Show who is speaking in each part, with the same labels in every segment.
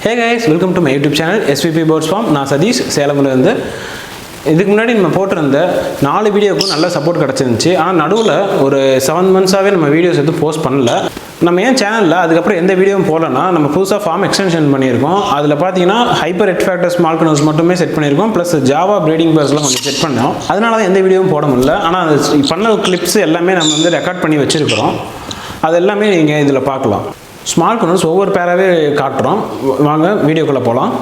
Speaker 1: Hey guys, welcome to my YouTube channel SVP Birds Farm. நான் சதீஷ் சேலம்ல இருந்து. இதுக்கு முன்னாடி நம்ம போட்டிருந்த 4 வீடியோக்கும் நல்ல சப்போர்ட் கிடச்சிருந்துச்சு. ஆனால் நடுவில் ஒரு 7 மந்த்ஸாகவே நம்ம வீடியோஸ் எதுவும் போஸ்ட் பண்ணல. நம்ம ஏன் சேனலில் அதுக்கப்புறம் எந்த வீடியோவும் போடலன்னா, நம்ம புதுசாக ஃபார்ம் எக்ஸ்டென்ஷன் பண்ணியிருக்கோம். அதில் பார்த்தீங்கன்னா ஹைப்பர் ரெட் ஃபேக்டர் ஸ்மால் கனூர்ஸ் மட்டுமே செட் பண்ணியிருக்கோம். ப்ளஸ் ஜாவா ப்ரீடிங் பேர்ஸ்லாம் கொஞ்சம் செட் பண்ணோம். அதனால தான் எந்த வீடியோவும் போட முடியல. ஆனால் அது பண்ண கிளிப்ஸ் எல்லாமே நம்ம வந்து ரெக்கார்ட் பண்ணி வச்சுருக்கிறோம். அது எல்லாமே நீங்கள் இதில் பார்க்கலாம். ஸ்மால் கனூர்ஸ் ஒவ்வொரு பேராகவே காட்டுறோம். வாங்க வீடியோக்குள்ளே போகலாம்.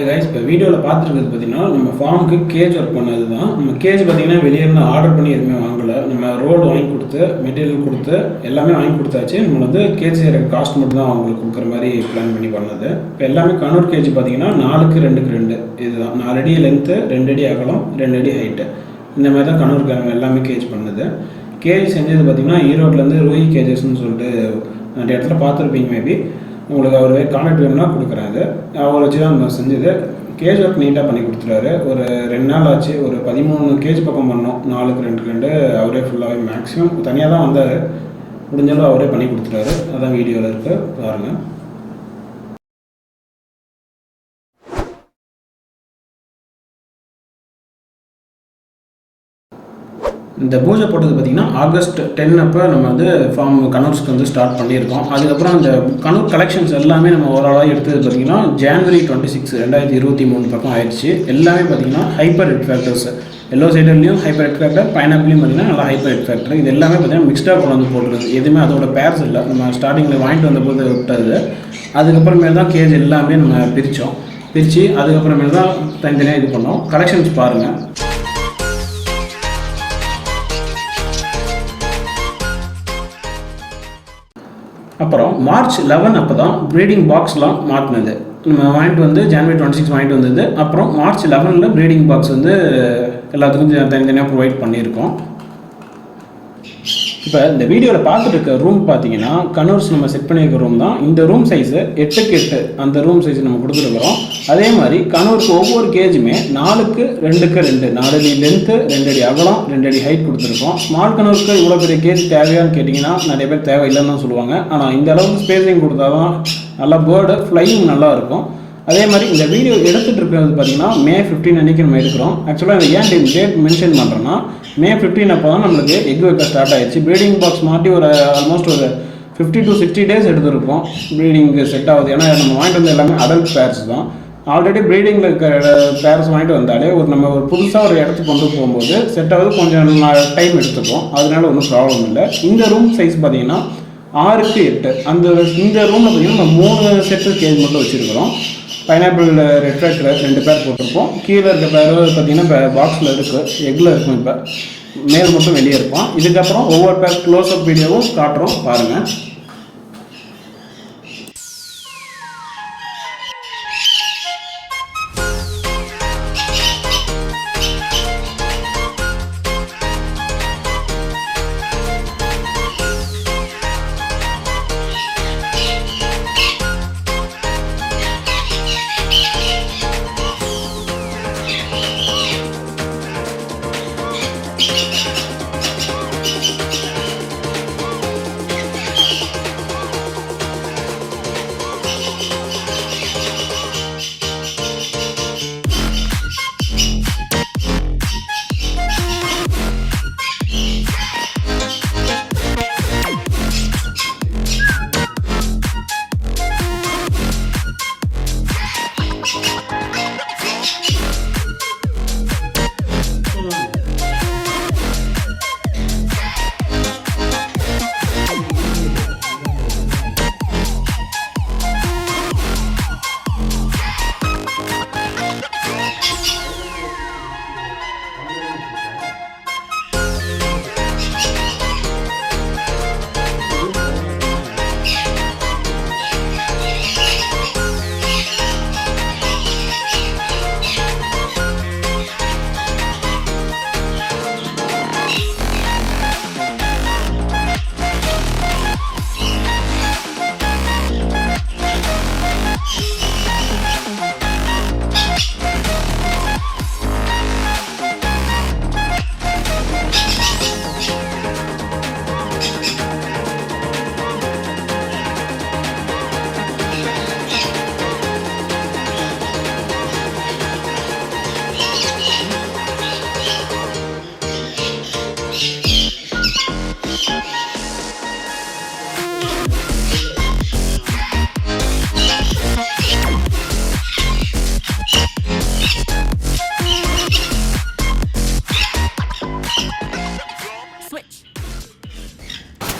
Speaker 1: கைஸ், இப்போ வீடியோவில் பார்த்துருக்கிறது பார்த்தீங்கன்னா நம்ம ஃபார்முக்கு கேஜ் ஒர்க் பண்ணது தான். நம்ம கேஜ் பார்த்தீங்கன்னா வெளியே இருந்து ஆர்டர் பண்ணி எதுவுமே வாங்கலை. நம்ம ரோடு வாங்கி கொடுத்து மெட்டீரியல் கொடுத்து எல்லாமே வாங்கி கொடுத்தாச்சு. நம்ம வந்து கேஜ் செய்கிற காஸ்ட் மட்டும் தான் அவங்களுக்கு கொடுக்குற மாதிரி பிளான் பண்ணி பண்ணது. இப்போ எல்லாமே கனூர் கேஜ் பார்த்தீங்கன்னா 4க்கு 2க்கு 2 இதுதான். 4 அடி லென்த்து, 2 அடி அகலம், 2 அடி ஹைட்டு, இந்த மாதிரி தான் கனூருக்கு எல்லாமே கேஜ் பண்ணது. கேஜ் செஞ்சது பார்த்தீங்கன்னா ஈரோட்லேருந்து ruhii கேஜஸ்ன்னு சொல்லிட்டு நிறைய இடத்துல பார்த்துருப்பீங்க. மேபி உங்களுக்கு அவர் கான்டாக்ட் வேணும்னா கொடுக்குறாரு. அவரை வச்சு தான் நம்ம செஞ்சது. கேஜ் ஒர்க் நீட்டாக பண்ணி கொடுத்துருவாரு. ஒரு 2 நாள் ஆச்சு. ஒரு 13 கேஜ் பக்கம் பண்ணோம். 4க்கு 2க்கு 2 அவரே ஃபுல்லாகவே மேக்ஸிமம் தனியாக தான் வந்தார். முடிஞ்சாலும் அவரே பண்ணி கொடுத்துருவாரு. அதான் வீடியோவில் இருக்குது, பாருங்கள். இந்த பூஜை போட்டது பார்த்திங்கன்னா August 10 அப்போ நம்ம வந்து ஃபார்ம் கனூர்ஸ்க்கு வந்து ஸ்டார்ட் பண்ணியிருக்கோம். அதுக்கப்புறம் அந்த கனூர் கலெக்ஷன்ஸ் எல்லாமே நம்ம ஓவராலாக எடுத்தது பார்த்திங்கன்னா January 26, 2023 பக்கம் ஆயிடுச்சு. எல்லாமே பார்த்திங்கன்னா ஹைப்பர் ரெட் ஃபேக்டர்ஸ். எல்லோ சைடர்லையும் ஹைப்பர் ரெட் ஃபேக்டர், பைனாப்பிளையும் பார்த்திங்கன்னா நல்லா ஹைப்பர் ரெட் ஃபேக்டர். இது எல்லாமே பார்த்திங்கன்னா மிக்ஸ்டாக கொண்டு வந்து போட்டுருது. எதுவுமே அதோட பேர்ஸ் இல்லை. நம்ம ஸ்டார்டிங்கில் வாங்கிட்டு வந்தபோது விட்டது. அதுக்கப்புறமேல் தான் கேஜ் எல்லாமே நம்ம பிரித்து அதுக்கப்புறமேல் தான் தனித்தனியாக இது பண்ணோம். கலெக்ஷன்ஸ் பாருங்கள். அப்புறம் March 11 அப்போ தான் ப்ரீடிங் பாக்ஸ்லாம் மாற்றினது. நம்ம வாங்கிட்டு வந்து January 26 வாங்கிட்டு வந்தது. அப்புறம் March 11 ப்ரீடிங் பாக்ஸ் வந்து எல்லாத்துக்கும் தனித்தனியாக ப்ரொவைட் பண்ணியிருக்கோம். இப்போ இந்த வீடியோவில் பார்த்துட்டு இருக்க ரூம் பார்த்தீங்கன்னா கனூர்ஸ் நம்ம செட் பண்ணியிருக்க ரூம் தான். இந்த ரூம் சைஸு 8க்கு 8 அந்த ரூம் சைஸ் நம்ம கொடுத்துருக்குறோம். அதே மாதிரி கனூருக்கு ஒவ்வொரு கேஜுமே 4க்கு 2க்கு 2, 4 அடி லென்த்து, 2 அடி அகலம், 2 அடி ஹைட் கொடுத்துருக்கோம். ஸ்மால் கனூருக்கு இவ்வளோ பெரிய கேஜ் தேவையான்னு கேட்டிங்கன்னா நிறைய பேர் தேவையில்லைன்னு தான் சொல்லுவாங்க. ஆனால் இந்த அளவுக்கு ஸ்பேஸிங் கொடுத்தா தான் நல்லா பேர்டு ஃப்ளையிங் நல்லா இருக்கும். அதே மாதிரி இந்த வீடியோ எடுத்துகிட்டு இருக்கிறது பார்த்தீங்கன்னா May 15 அன்றைக்கி நம்ம எடுக்கிறோம். ஆக்சுவலாக இந்த ஏன் டேட் மென்ஷன் பண்ணுறோன்னா, May 15 அப்போ தான் நம்மளுக்கு எக் வைக்க ஸ்டார்ட் ஆகிடுச்சு. ப்ரீடிங் பாக்ஸ் மாட்டி ஒரு ஆல்மோஸ்ட் ஒரு 50 to 60 days எடுத்துருக்கோம் ப்ரீடிங்கு செட் ஆகுது. ஏன்னா நம்ம வாங்கிட்டு வந்து எல்லாமே அடல்ட் பேர்ஸ் தான். ஆல்ரெடி ப்ரீடிங்கில் இருக்கிற பேர்ஸ் வாங்கிட்டு வந்தாலே நம்ம ஒரு புதுசாக ஒரு இடத்துக்கு கொண்டு போகும்போது செட் ஆகுது, கொஞ்சம் டைம் எடுத்துக்கும். அதனால ஒன்றும் ப்ராப்ளம் இல்லை. இந்த ரூம் சைஸ் பார்த்தீங்கன்னா 6க்கு 8. இந்த ரூமில் பார்த்தீங்கன்னா நம்ம 3 செட்டு கேஜ் மட்டும் வச்சுருக்கிறோம். பைனாப்பிள் ரெட் ஃபேக்டர் 2 பேர் போட்டிருப்போம். கீழே இருக்க பேர் பார்த்தீங்கன்னா இப்போ பாக்ஸில் இருக்குது, எக்கில் இருக்கும். இப்போ மேல் மட்டும் வெளியே இருப்போம். இதுக்கப்புறம் ஒவ்வொரு பேர் க்ளோஸ்அப் வீடியோவும் காட்டுறோம், பாருங்கள்.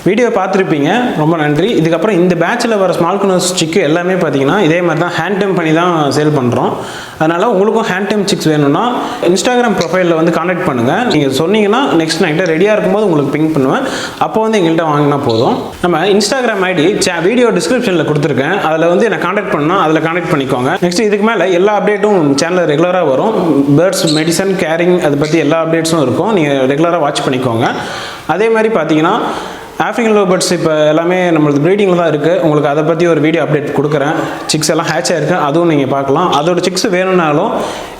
Speaker 1: வீடியோ பார்த்துருப்பீங்க, ரொம்ப நன்றி. இதுக்கப்புறம் இந்த பேட்சில் வர ஸ்மால் கனூர்ஸ் சிக்கு எல்லாமே பார்த்தீங்கன்னா இதே மாதிரி தான் ஹேண்ட் டைம் பண்ணி தான் சேல் பண்ணுறோம். அதனால் உங்களுக்கும் ஹேண்ட் டைம் சிக்ஸ் வேணும்னா இன்ஸ்டாகிராம் ப்ரொஃபைலில் வந்து கான்டாக்ட் பண்ணுங்கள். நீங்கள் சொன்னீங்கன்னா நெக்ஸ்ட் நைட்டு ரெடியாக இருக்கும்போது உங்களுக்கு பிங்க் பண்ணுவேன். அப்போ வந்து எங்கள்கிட்ட வாங்கினா போதும். நம்ம இன்ஸ்டாகிராம் ஐடி வீடியோ டிஸ்கிரிப்ஷனில் கொடுத்துருக்கேன். அதில் வந்து என்னை கான்டாக்ட் பண்ணால் அதில் கான்டாக்ட் பண்ணிக்கோங்க. நெக்ஸ்ட் இதுக்கு மேலே எல்லா அப்டேட்டும் சேனலில் ரெகுலராக வரும். பேர்ட்ஸ் மெடிசன் கேரிங் அதை பற்றி எல்லா அப்டேட்ஸும் இருக்கும். நீங்கள் ரெகுலராக வாட்ச் பண்ணிக்கோங்க. அதே மாதிரி பார்த்தீங்கன்னா ஆஃப்ரிக்கன் லவ் பேர்ட்ஸ் இப்போ எல்லாமே நம்மளுக்கு ப்ரீடிங்கில் தான் இருக்குது. உங்களுக்கு அதை பற்றி ஒரு வீடியோ அப்டேட் கொடுக்குறேன். சிக்ஸ் எல்லாம் ஹேட்ச் ஆகிருக்கு, அதுவும் நீங்கள் பார்க்கலாம். அதோட சிக்ஸ் வேணும்னாலும்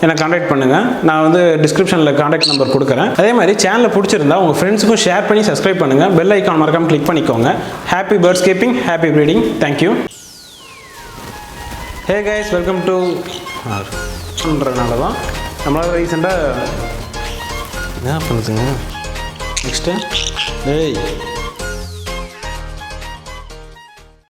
Speaker 1: என்னை கான்டாக்ட் பண்ணுங்கள். நான் வந்து டிஸ்கிரிப்ஷனில் கான்டாக்ட் நம்பர் கொடுக்குறேன். அதே மாதிரி சேனலில் பிடிச்சிருந்தா உங்கள் ஃப்ரெண்ட்ஸுக்கும் ஷேர் பண்ணி சப்ஸ்கிரைப் பண்ணுங்கள். பெல் ஐக்கான் மறக்காமல் கிளிக் பண்ணிக்கோங்க. Happy birds keeping, happy breeding. Thank you. Hey guys, welcome to ன்றனால தான் நம்மளால் ரீசெண்டாக என்ன பண்ணுதுங்க நெக்ஸ்ட்டு